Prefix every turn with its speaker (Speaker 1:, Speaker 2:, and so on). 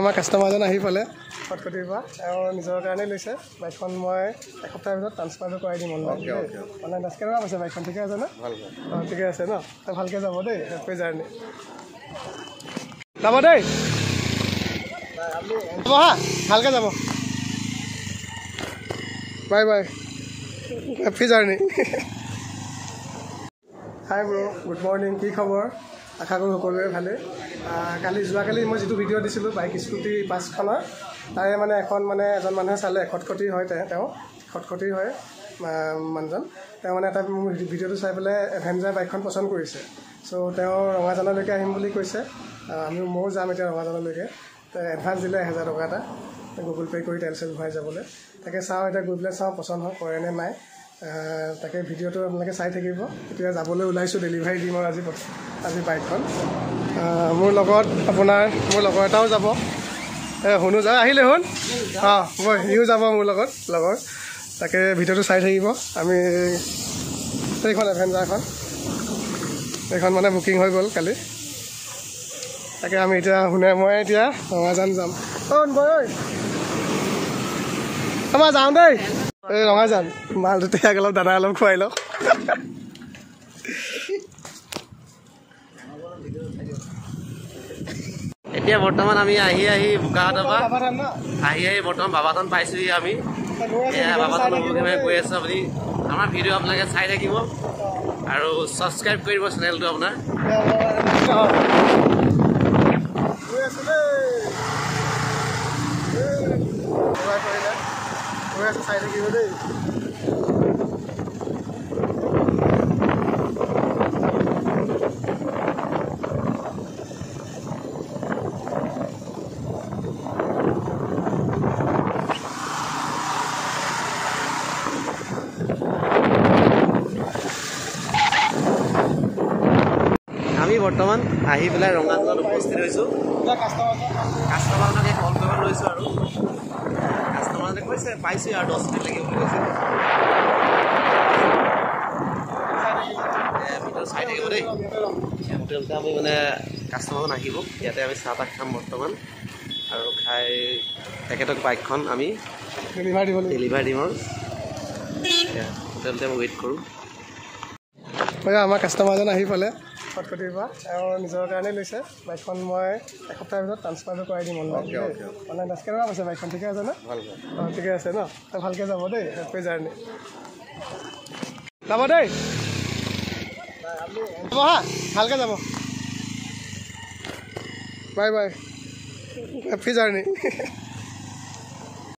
Speaker 1: আমাৰ কাষ্টমাৰজন আহি পালে খটখটিৰ পৰা নিজৰ কাৰণে লৈছে বাইকখন মই এসপ্তাহৰ ভিতৰত ট্ৰান্সফাৰটো কৰাই দিম অনলাইন অনলাইন কেনেকুৱা পাইছে বাইকখন ঠিকে আছে ন অঁ ঠিকে আছে ন তই ভালকৈ যাব দেই হেপী জাৰ্ণি যাব দেই যাব হা ভালকৈ যাব বাই বাই হেপী জাৰ্ণি হাই ব্ৰ গুড মৰ্ণিং কি খবৰ আশা কৰোঁ সকলোৰে ভালেই যোৱাকালি মই যিটো ভিডিঅ' দিছিলোঁ বাইক স্কুটি বাছখনৰ তাৰে মানে এখন মানে এজন মানুহে চালে খটখটি হয় তেওঁ খটখটি হয় মানুহজন তেওঁ মানে এটা মোৰ ভিডিঅ'টো চাই পেলাই এভেঞ্জাৰ বাইকখন পচন্দ কৰিছে চ' তেওঁ ৰঙাজানলৈকে আহিম বুলি কৈছে ময়ো যাম এতিয়া ৰঙাজানলৈকে এডভান্স দিলে 1000 টকা এটা গুগল পে' কৰি তেল চেল ভৰাই যাবলৈ তাকে চাওঁ এতিয়া গৈ পেলাই চাওঁ পচন্দ হয় কৰে নে নাই তাকে ভিডিঅ'টো আপোনালোকে চাই থাকিব এতিয়া যাবলৈ ওলাইছোঁ ডেলিভাৰী দিম আৰু আজি বাইকখন মোৰ লগত আপোনাৰ মোৰ লগৰ এটাও যাব শুনো যা আহিলে শুন অঁ মই সিও যাব মোৰ লগত লগৰ তাকে ভিডিঅ'টো চাই থাকিব আমি এইখন এভেঞ্জাৰখন এইখন মানে বুকিং হৈ গ'ল কালি তাকে আমি এতিয়া মই এতিয়া ৰঙাজান যাম বৈ আমাৰ যাওঁ দেই এই ৰঙাজান মাল দুটাক অলপ দাদা অলপ খুৱাই লওক
Speaker 2: এতিয়া বৰ্তমান আমি আহি বোকাহাটৰ পৰা আহি বৰ্তমান বাবাথান পাইছোঁহি আমি বাবাথান গৈ আছোঁ আপুনি আমাৰ ভিডিঅ' আপোনালোকে চাই থাকিব আৰু ছাবস্ক্ৰাইব কৰিব চেনেলটো আপোনাৰ
Speaker 1: চাই থাকিব দেই
Speaker 2: আমি বৰ্তমান আহি পেলাই ৰঙাজানত উপস্থিত হৈছোঁ কাষ্টমাৰজনকে কল কৰিব লৈছোঁ আৰু কাষ্টমাৰজনে কৈছে পাইছোঁ আৰু 10 মিনিট লাগিব বুলি কৈছে ভিডিঅ' চাই থাকিব দেই হোটেলতে আমি মানে কাষ্টমাৰজন আহিব ইয়াতে আমি চাহ তাহ খাম বৰ্তমান আৰু খাই তেখেতক বাইকখন আমি ডেলিভাৰ দিম আৰু হোটেলতে আমি ৱেইট কৰোঁ
Speaker 1: আমাৰ কাষ্টমাৰজন আহি পালে খটখটিৰ পৰা নিজৰ কাৰণে লৈছে বাইকখন মই এসপ্তাহৰ ভিতৰত ট্ৰান্সফাৰটো কৰাই দিম অনলাইন কেনেকুৱা পাইছে বাইকখন ঠিকে আছে ন অঁ ঠিকে আছে ন তই ভালকৈ যাব দেই হেপী জাৰ্ণি যাব দেই যাব হা ভালকৈ যাব বাই বাই হেপী জাৰ্ণি